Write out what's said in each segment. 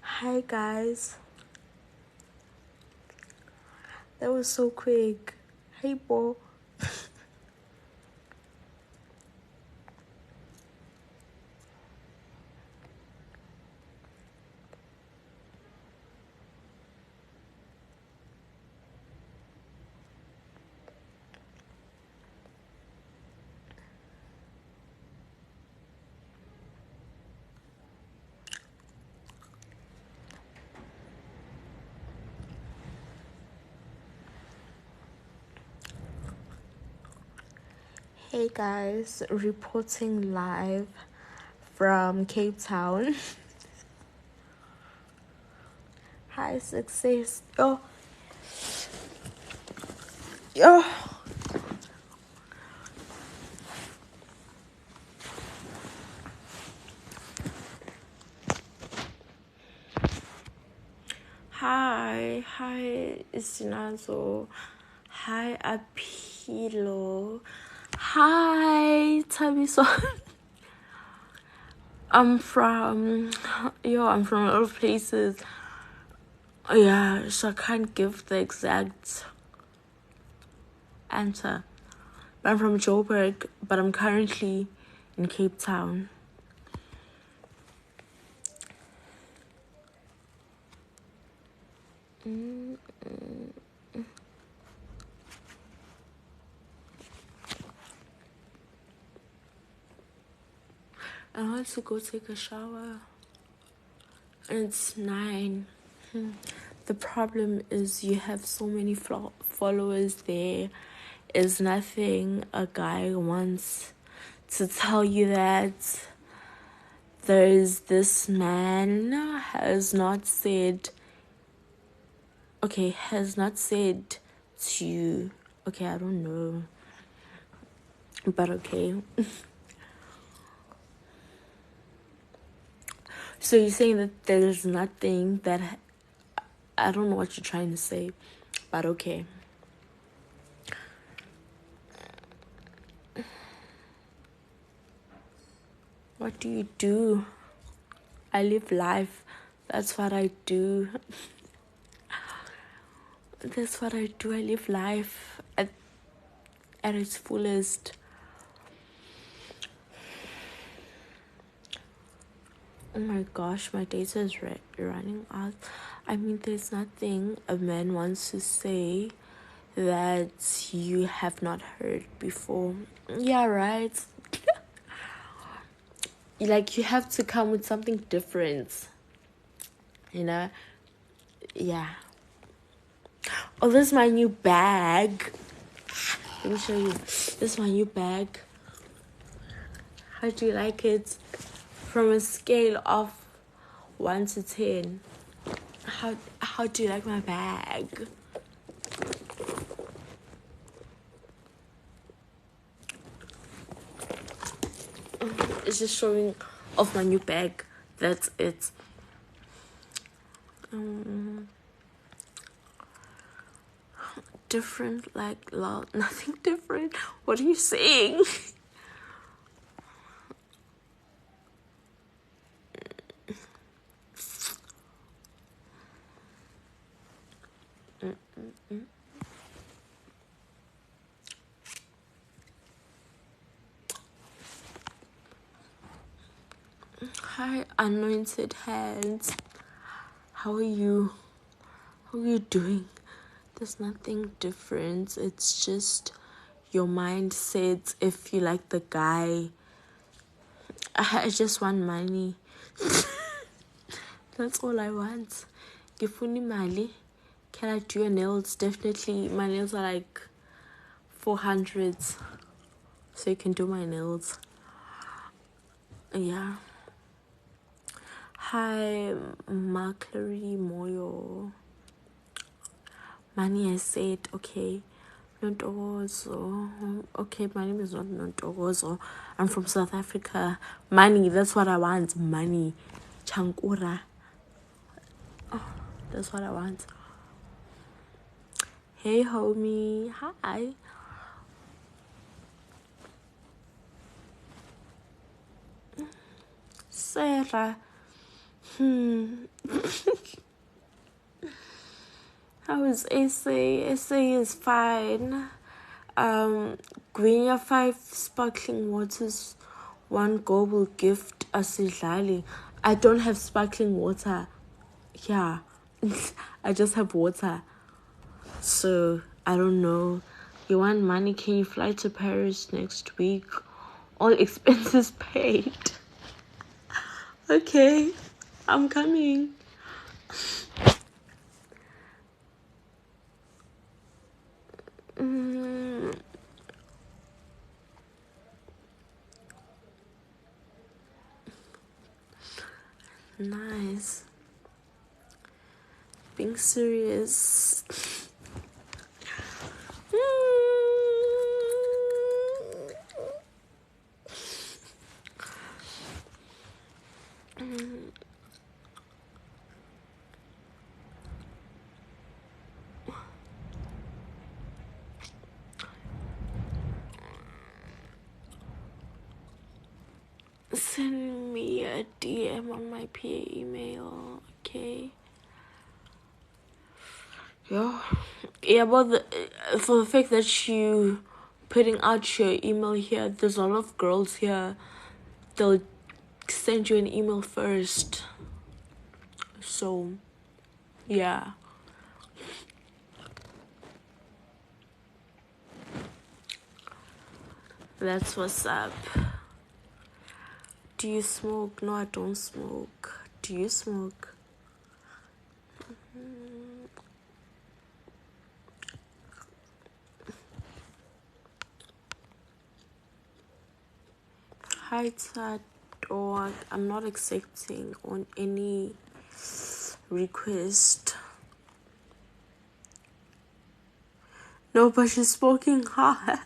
Hi guys. That was so quick. Hey Bo. Hey guys, reporting live from Cape Town. Hi success. Yo. Hi Isinazo. Hi Apilo. Hi Tabiso. I'm from a lot of places. Yeah, so I can't give the exact answer. I'm from Joburg, but I'm currently in Cape Town. I want to go take a shower. It's 9. The problem is you have so many followers there. Is nothing a guy wants to tell you that there's this man has not said to you. Okay, I don't know. But okay. So you're saying that there's nothing that... I don't know what you're trying to say, but okay. What do you do? I live life. That's what I do. That's what I do. I live life at its fullest. Oh my gosh, my data is running out. I mean, there's nothing a man wants to say that you have not heard before. Yeah, right. Like, you have to come with something different. You know? Yeah. Oh, this is my new bag. Let me show you. This is my new bag. How do you like it? From a scale of 1 to 10. How do you like my bag? It's just showing off my new bag. That's it. Different, like loud, nothing different. What are you saying? Hi, anointed hands. How are you? How are you doing? There's nothing different. It's just your mindset. If you like the guy, I just want money. That's all I want. Gifuni mali. Can I do your nails? Definitely. My nails are like 400. So you can do my nails. Yeah. Hi, Markley Moyo. Money, I said, okay. Nontogozo. Okay, my name is not Nontogozo. I'm from South Africa. Money, that's what I want. Money. Chankura. Oh, that's what I want. Hey, homie. Hi. Sarah. How is essay? Essay is fine. Gwenya 5 sparkling waters, 1 go will gift asidlali. I don't have sparkling water. Yeah. I just have water. So I don't know. You want money? Can you fly to Paris next week? All expenses paid. Okay, I'm coming. Nice. Being serious. Send me a DM on my PA email, okay? Yeah, but for the fact that you putting out your email here, there's a lot of girls here. They'll send you an email first. So, yeah. That's what's up. Do you smoke? No, I don't smoke. Do you smoke? Hi, Tad. Or I'm not accepting on any request. No, but she's smoking hard.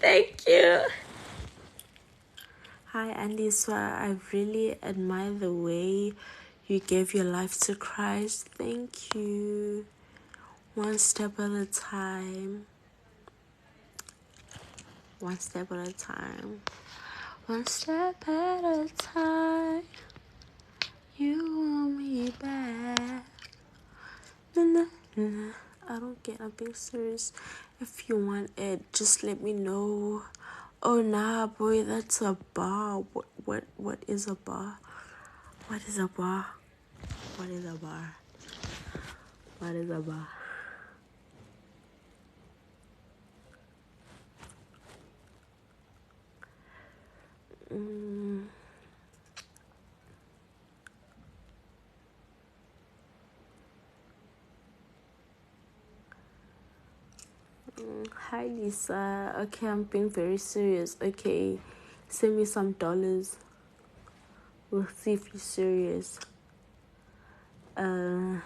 Thank you. Hi, Andiswa. I really admire the way you gave your life to Christ. Thank you. One step at a time. One step at a time. One step at a time. You want me back. Nah. I don't get. I'm being serious. If you want it, just let me know. Oh nah, boy, that's a bar. What is a bar? What is a bar? What is a bar? What is a bar? Hi Lisa. Okay, I'm being very serious. Okay, send me some dollars. We'll see if you're serious. Yeah.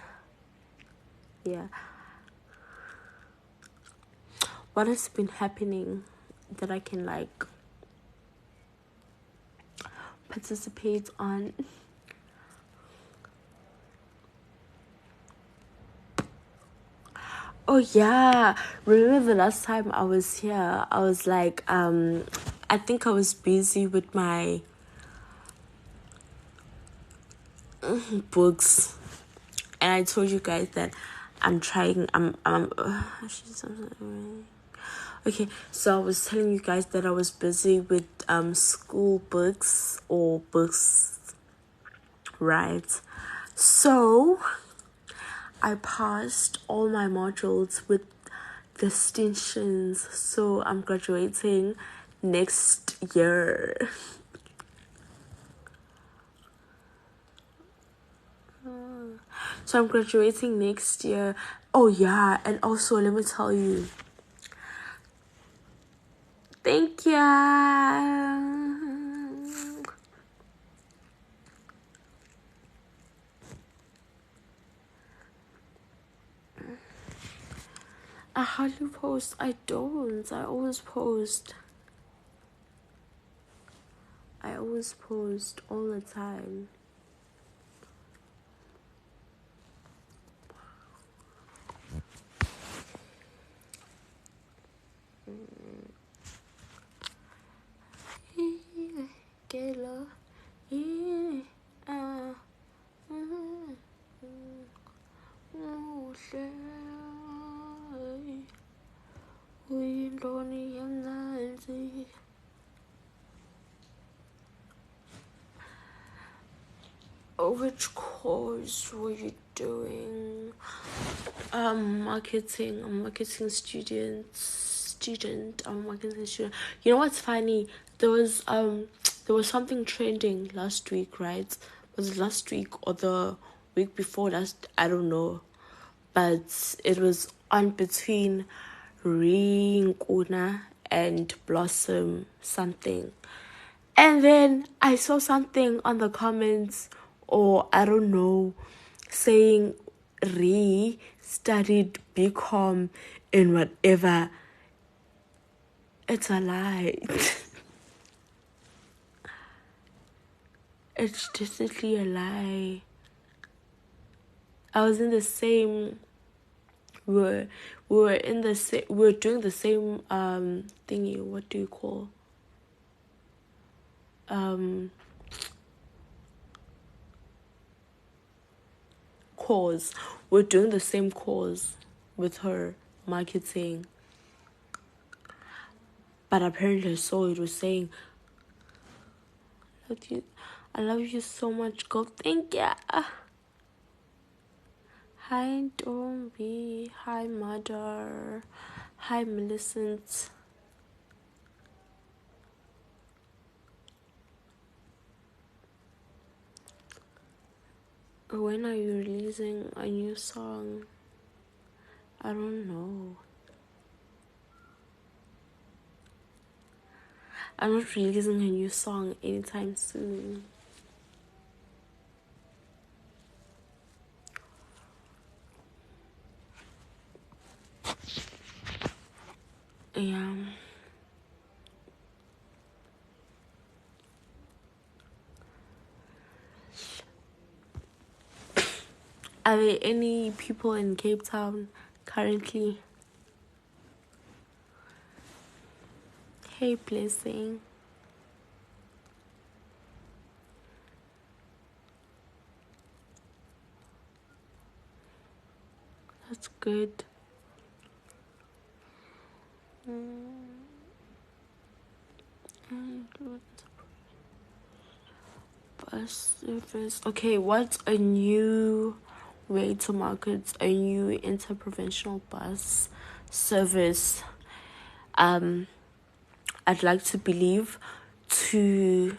What has been happening that I can like participate on? Oh yeah, remember the last time I was here, I was like, I think I was busy with my books, and I told you guys that okay, so I was telling you guys that I was busy with school books or books, right? So I passed all my modules with distinctions, so I'm graduating next year. So I'm graduating next year. Oh yeah, and also let me tell you. Thank you. I hardly post. I don't. I always post. I always post all the time. Get low. Uyintoni Mzansi? Which course were you doing? Marketing. I'm marketing student. I'm marketing student. You know what's funny? There was something trending last week, right? Was it last week or the week before last? I don't know. But it was on between Ringuna and Blossom something. And then I saw something on the comments, or I don't know, saying Re studied BCom in whatever. It's a lie. It's definitely a lie. I was in the same. We were in the same. We were doing the same thingy. What do you call? Course. We're doing the same course with her, marketing. But apparently I saw it was saying, I love you so much, girl. Thank ya. Hi, Domby. Hi, mother. Hi, Millicent. When are you releasing a new song? I don't know. I'm not releasing a new song anytime soon. Yeah. Are there any people in Cape Town currently? Hey, Blessing. That's good. Bus service. Okay, what's a new way to market a new interprovincial bus service? I'd like to believe to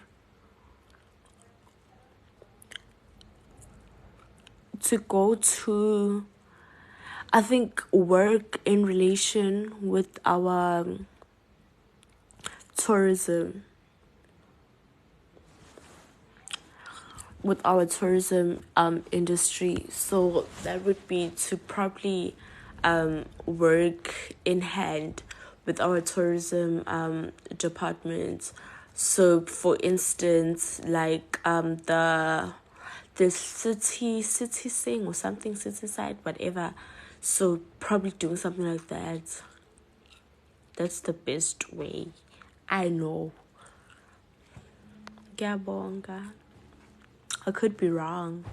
go to, I think, work in relation with our tourism. With our tourism industry. So that would be to probably work in hand with our tourism department. So for instance, like the city sing or something, city side, whatever. So probably doing something like that. That's the best way. I know. Gabonga. I could be wrong.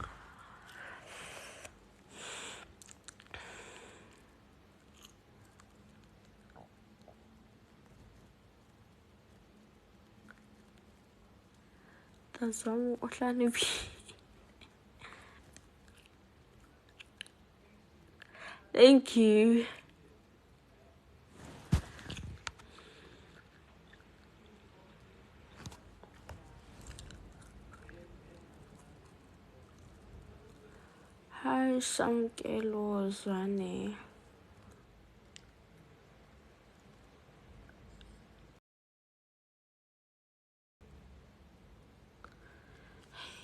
That's wrong. Thank you. Hi, Samkelo Zwane.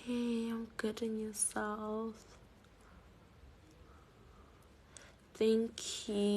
Hey, I'm good in yourself. Thank you.